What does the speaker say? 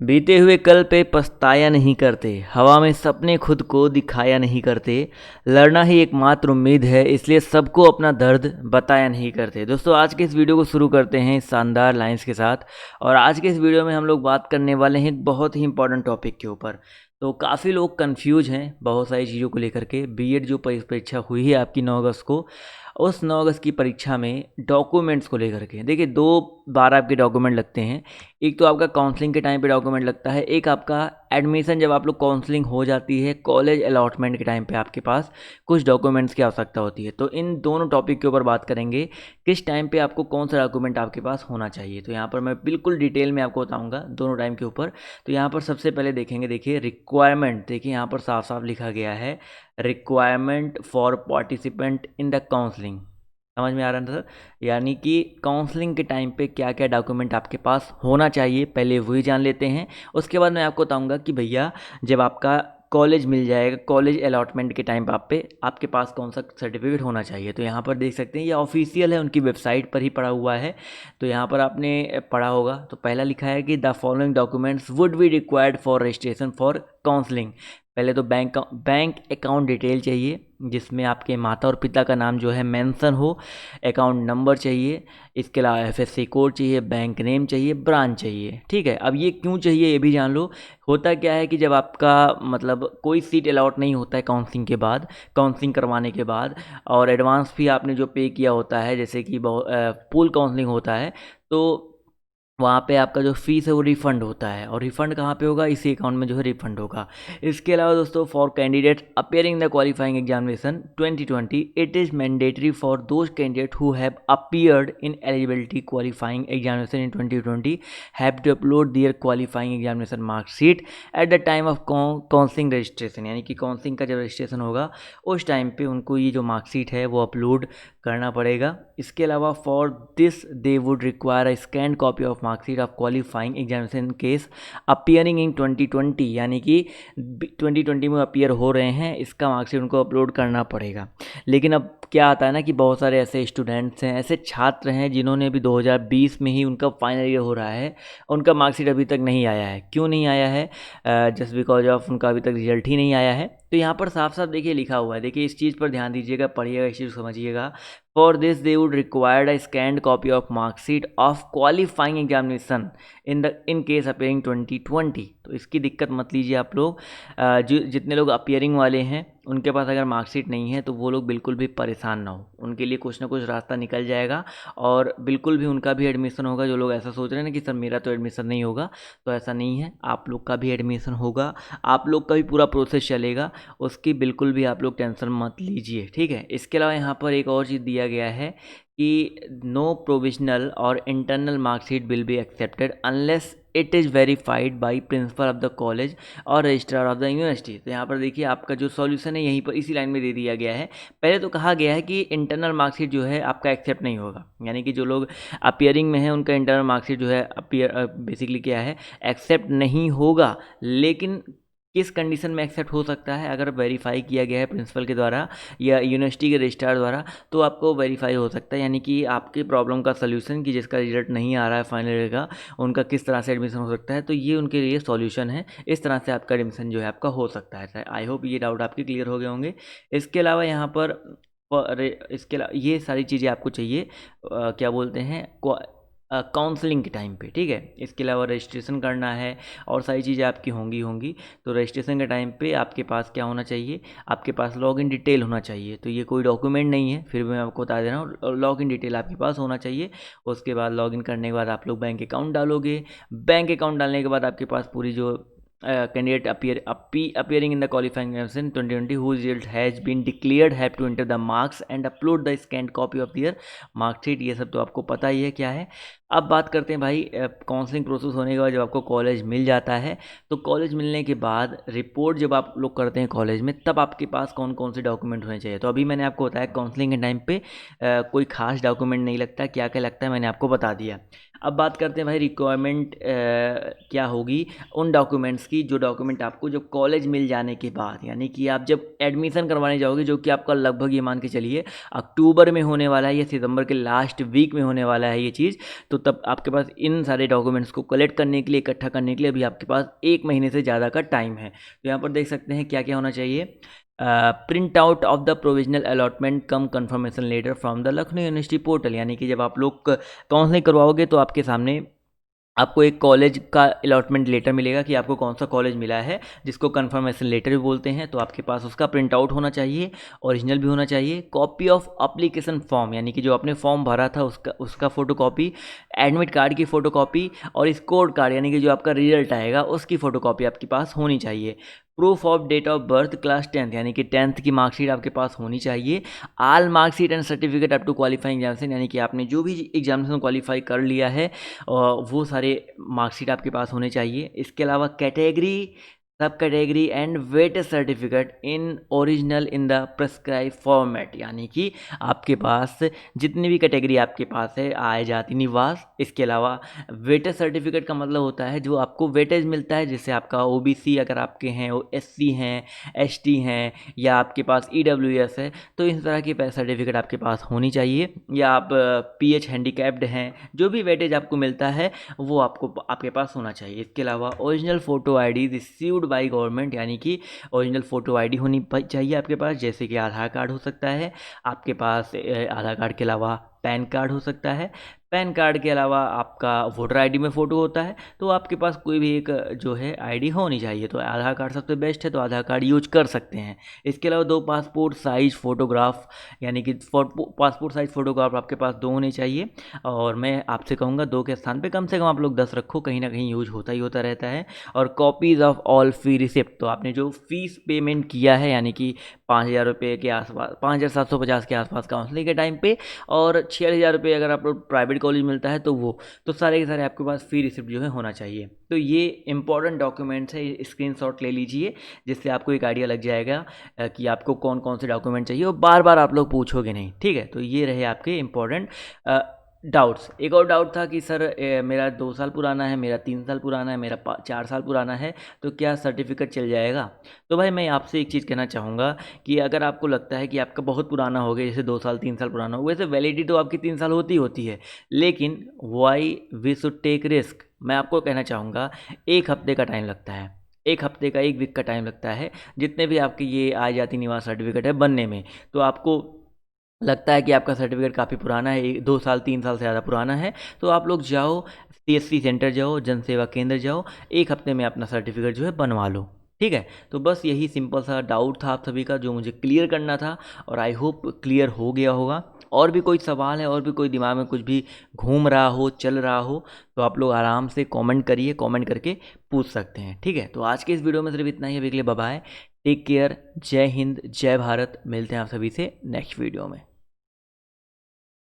बीते हुए कल पे पछताया नहीं करते, हवा में सपने खुद को दिखाया नहीं करते, लड़ना ही एकमात्र उम्मीद है इसलिए सबको अपना दर्द बताया नहीं करते। दोस्तों आज के इस वीडियो को शुरू करते हैं इस शानदार लाइंस के साथ। और आज के इस वीडियो में हम लोग बात करने वाले हैं एक बहुत ही इंपॉर्टेंट टॉपिक के ऊपर। तो काफ़ी लोग कंफ्यूज हैं बहुत सारी चीज़ों को लेकर के। बीएड जो परीक्षा हुई है आपकी 9 अगस्त को, उस 9 अगस्त की परीक्षा में डॉक्यूमेंट्स को लेकर के देखिए दो बार आपके डॉक्यूमेंट लगते हैं। एक तो आपका काउंसलिंग के टाइम पे डॉक्यूमेंट लगता है, एक आपका एडमिशन जब आप लोग काउंसलिंग हो जाती है कॉलेज अलॉटमेंट के टाइम पे आपके पास कुछ डॉक्यूमेंट्स की आवश्यकता होती है। तो इन दोनों टॉपिक के ऊपर बात करेंगे, किस टाइम पे आपको कौन सा डॉक्यूमेंट आपके पास होना चाहिए। तो यहाँ पर मैं बिल्कुल डिटेल में आपको बताऊँगा दोनों टाइम के ऊपर। तो यहाँ पर सबसे पहले देखेंगे, देखिए रिक्वायरमेंट, देखिए यहाँ पर साफ साफ लिखा गया है requirement for participant in the counselling. समझ में आ रहा है ना सर? यानी कि काउंसलिंग के टाइम पे क्या क्या डॉक्यूमेंट आपके पास होना चाहिए, पहले वही जान लेते हैं। उसके बाद मैं आपको बताऊंगा कि भैया जब आपका कॉलेज मिल जाएगा, कॉलेज अलॉटमेंट के टाइम पे आपके पास कौन सा सर्टिफिकेट होना चाहिए। तो यहाँ पर देख सकते हैं ये ऑफिशियल है, उनकी वेबसाइट पर ही पड़ा हुआ है। तो यहाँ पर आपने पढ़ा होगा, तो पहला लिखा है कि the following documents would be required for registration for counselling. पहले तो बैंक अकाउंट डिटेल चाहिए जिसमें आपके माता और पिता का नाम जो है मेंशन हो, अकाउंट नंबर चाहिए, इसके अलावा एफएससी कोड चाहिए, बैंक नेम चाहिए, ब्रांच चाहिए। ठीक है, अब ये क्यों चाहिए ये भी जान लो। होता क्या है कि जब आपका मतलब कोई सीट अलॉट नहीं होता है काउंसलिंग के बाद, काउंसलिंग करवाने के बाद, और एडवांस फी आपने जो पे किया होता है, जैसे कि पूल काउंसलिंग होता है, तो वहाँ पे आपका जो फीस है वो रिफ़ंड होता है। और रिफ़ंड कहाँ पे होगा? इसी अकाउंट में जो है रिफ़ंड होगा। इसके अलावा दोस्तों for candidate appearing the qualifying examination 2020 it is mandatory for those candidate who have appeared in eligibility qualifying examination in 2020 have to upload their qualifying examination marksheet at the time of counselling registration. यानी कि counselling का जब registration होगा उस time पे उनको ये जो मार्कशीट है वो अपलोड करना पड़ेगा। इसके अलावा for this they would require a scan copy of marksheet of qualifying examination case appearing in 2020, यानी कि 2020 में अपियर हो रहे हैं, इसका मार्कशीट उनको अपलोड करना पड़ेगा। लेकिन अब क्या आता है ना कि बहुत सारे ऐसे स्टूडेंट्स हैं, ऐसे छात्र हैं जिन्होंने अभी 2020 में ही उनका फाइनल ईयर हो रहा है, उनका मार्कशीट अभी तक नहीं आया है। क्यों नहीं आया है? जस्ट बिकॉज ऑफ उनका अभी तक रिजल्ट ही नहीं आया है। तो यहाँ पर साफ साफ देखिए लिखा हुआ है, देखिए इस चीज़ पर ध्यान दीजिएगा, पढ़िएगा, इस चीज़ को समझिएगा। For this they would required a scanned copy of marksheet of qualifying examination in case appearing 2020। तो इसकी दिक्कत मत लीजिए आप लोग। जो जितने लोग अपियरिंग वाले हैं उनके पास अगर मार्कशीट नहीं है तो वो लोग बिल्कुल भी परेशान ना हो, उनके लिए कुछ ना कुछ रास्ता निकल जाएगा और बिल्कुल भी उनका भी एडमिशन होगा। जो लोग ऐसा सोच रहे हैं ना कि सर मेरा तो एडमिशन नहीं होगा, तो ऐसा नहीं है, आप लोग का भी एडमिशन होगा, आप लोग का भी पूरा प्रोसेस चलेगा, उसकी बिल्कुल भी आप लोग टेंशन मत लीजिए। ठीक है, इसके अलावा यहाँ पर एक और चीज़ दिया गया है कि नो प्रोविजनल और internal marksheet will be accepted unless it is verified by principle of the college और रजिस्ट्रार ऑफ द यूनिवर्सिटी। तो यहाँ पर देखिए आपका जो सॉल्यूशन है यहीं पर इसी लाइन में दे दिया गया है। पहले तो कहा गया है कि इंटरनल मार्कशीट जो है आपका एक्सेप्ट नहीं होगा, यानी कि जो लोग अपियरिंग में है उनका इंटरनल मार्कशीट जो है अपियर बेसिकली क्या है, एक्सेप्ट नहीं होगा। लेकिन किस कंडीशन में एक्सेप्ट हो सकता है? अगर वेरीफाई किया गया है प्रिंसिपल के द्वारा या यूनिवर्सिटी के रजिस्ट्रार द्वारा, तो आपको वेरीफाई हो सकता है। यानी कि आपकी प्रॉब्लम का सलूशन कि जिसका रिजल्ट नहीं आ रहा है फाइनल ईयर का, उनका किस तरह से एडमिशन हो सकता है, तो ये उनके लिए सॉल्यूशन है। इस तरह से आपका एडमिशन जो है आपका हो सकता है। आई होप ये डाउट आपके क्लियर हो गए होंगे। इसके अलावा यहाँ पर इसके अलावा ये सारी चीज़ें आपको चाहिए क्या बोलते हैं काउंसलिंग के टाइम पे। ठीक है, इसके अलावा रजिस्ट्रेशन करना है और सारी चीज़ें आपकी होंगी। तो रजिस्ट्रेशन के टाइम पे आपके पास क्या होना चाहिए? आपके पास लॉगिन डिटेल होना चाहिए। तो ये कोई डॉक्यूमेंट नहीं है, फिर भी मैं आपको बता दे रहा हूँ, लॉगिन डिटेल आपके पास होना चाहिए। उसके बाद लॉगिन करने के बाद आप लोग बैंक अकाउंट डालोगे। बैंक अकाउंट डालने के बाद आपके पास पूरी जो candidate appearing in the qualifying examination 2020 whose result has been declared have to enter the marks and upload the scanned copy of their marksheet। ये सब तो आपको पता ही है क्या है। अब बात करते हैं भाई काउंसलिंग प्रोसेस होने के बाद जब आपको कॉलेज मिल जाता है, तो कॉलेज मिलने के बाद रिपोर्ट जब आप लोग करते हैं कॉलेज में, तब आपके पास कौन कौन से डॉक्यूमेंट होने चाहिए। तो अभी मैंने आपको बताया काउंसलिंग के टाइम पे कोई खास डॉक्यूमेंट नहीं लगता, क्या क्या लगता है मैंने आपको बता दिया। अब बात करते हैं भाई रिक्वायरमेंट क्या होगी उन डॉक्यूमेंट्स की, जो डॉक्यूमेंट आपको जब कॉलेज मिल जाने के बाद, यानी कि आप जब एडमिशन करवाने जाओगे, जो कि आपका लगभग ये मान के चलिए अक्टूबर में होने वाला है या सितंबर के लास्ट वीक में होने वाला है ये चीज़, तो तब आपके पास इन सारे डॉक्यूमेंट्स को कलेक्ट करने के लिए, इकट्ठा करने के लिए अभी आपके पास 1 महीने से ज़्यादा का टाइम है। तो यहाँ पर देख सकते हैं क्या क्या होना चाहिए। Print out of the provisional allotment cum confirmation letter from the Lucknow university portal, यानी कि जब आप लोग काउंसलिंग करवाओगे तो आपके सामने आपको एक कॉलेज का अलॉटमेंट लेटर मिलेगा कि आपको कौन सा कॉलेज मिला है, जिसको कंफर्मेशन लेटर भी बोलते हैं। तो आपके पास उसका प्रिंट आउट होना चाहिए, ओरिजिनल भी होना चाहिए, कॉपी ऑफ अप्लीकेशन फॉर्म, यानी कि जो आपने फॉर्म भरा था उसका फोटोकॉपी, एडमिट कार्ड की फ़ोटोकॉपी और स्कोर कार्ड, यानी कि जो आपका रिजल्ट आएगा उसकी फ़ोटोकॉपी आपके पास होनी चाहिए। Proof of date of birth class 10th, यानी कि 10th की मार्कशीट आपके पास होनी चाहिए। All marksheet and certificate up to qualifying examination, यानी कि आपने जो भी एग्जामिनेशन क्वालिफाई कर लिया है वो सारे मार्कशीट आपके पास होने चाहिए। इसके अलावा कैटेगरी, सब category and weightage certificate in original in the prescribe format, यानी कि आपके पास जितनी भी कैटेगरी आपके पास है, आय जाति निवास, इसके अलावा वेटेज सर्टिफिकेट का मतलब होता है जो आपको वेटेज मिलता है, जैसे आपका ओबीसी अगर आपके हैं, एससी हैं, एसटी हैं, या आपके पास ईडब्ल्यूएस है, तो इस तरह की सर्टिफिकेट आपके पास होनी चाहिए। या आप पीएच हैंडीकैप्ड हैं, जो भी वेटेज आपको मिलता है वो आपको आपके पास होना चाहिए। इसके अलावा original photo ID received by government, यानी कि ओरिजिनल फ़ोटो आईडी होनी चाहिए आपके पास, जैसे कि आधार कार्ड हो सकता है आपके पास, आधार कार्ड के अलावा पैन कार्ड हो सकता है, पैन कार्ड के अलावा आपका वोटर आईडी में फ़ोटो होता है, तो आपके पास कोई भी एक जो है आईडी होनी चाहिए। तो आधार कार्ड सबसे बेस्ट है, तो आधार कार्ड यूज कर सकते हैं। इसके अलावा 2 पासपोर्ट साइज़ फ़ोटोग्राफ, यानी कि पासपोर्ट साइज़ फ़ोटोग्राफ आपके पास 2 होने चाहिए। और मैं आपसे कहूँगा 2 के स्थान पे कम से कम आप लोग 10 रखो, कहीं ना कहीं यूज होता ही होता रहता है। और copies of all fee receipt, तो आपने जो फ़ीस पेमेंट किया है, यानी कि 5,000 रुपये के आसपास, 5,750 के आसपास काउंसलिंग के टाइम पे, और 6,000 रुपये अगर आप लोग प्राइवेट कॉलेज मिलता है तो वो, तो सारे के सारे आपके पास फ़ी रिसिप्ट जो है होना चाहिए। तो ये इंपॉर्टेंट डॉक्यूमेंट्स है, स्क्रीनशॉट ले लीजिए, जिससे आपको एक आइडिया लग जाएगा कि आपको कौन कौन से डॉक्यूमेंट चाहिए, और बार बार आप लोग पूछोगे नहीं, ठीक है। तो ये रहे आपके इंपॉर्टेंट डाउट्स। एक और डाउट था कि सर मेरा 2 साल पुराना है, मेरा 3 साल पुराना है, मेरा 4 साल पुराना है, तो क्या सर्टिफिकेट चल जाएगा? तो भाई मैं आपसे एक चीज़ कहना चाहूँगा कि अगर आपको लगता है कि आपका बहुत पुराना हो गया, जैसे 2 साल 3 साल पुराना हो, वैसे वैलिडिटी तो आपकी 3 साल होती है, लेकिन why we should take risk, मैं आपको कहना चाहूँगा 1 हफ्ते का टाइम लगता है, 1 हफ्ते का 1 वीक का टाइम लगता है, जितने भी आपके ये आय जाति निवास सर्टिफिकेट है बनने में। तो आपको लगता है कि आपका सर्टिफिकेट काफ़ी पुराना है, 2 साल 3 साल से ज़्यादा पुराना है, तो आप लोग जाओ, सीएससी सेंटर जाओ, जन सेवा केंद्र जाओ, 1 हफ्ते में अपना सर्टिफिकेट जो है बनवा लो, ठीक है। तो बस यही सिंपल सा डाउट था आप सभी का, जो मुझे क्लियर करना था, और आई होप क्लियर हो गया होगा। और भी कोई सवाल है, और भी कोई दिमाग में कुछ भी घूम रहा हो, चल रहा हो, तो आप लोग आराम से कमेंट करिए, कमेंट करके पूछ सकते हैं, ठीक है। तो आज के इस वीडियो में सिर्फ इतना ही, अभी के लिए बाय बाय, टेक केयर, जय हिंद, जय भारत, मिलते हैं आप सभी से नेक्स्ट वीडियो में।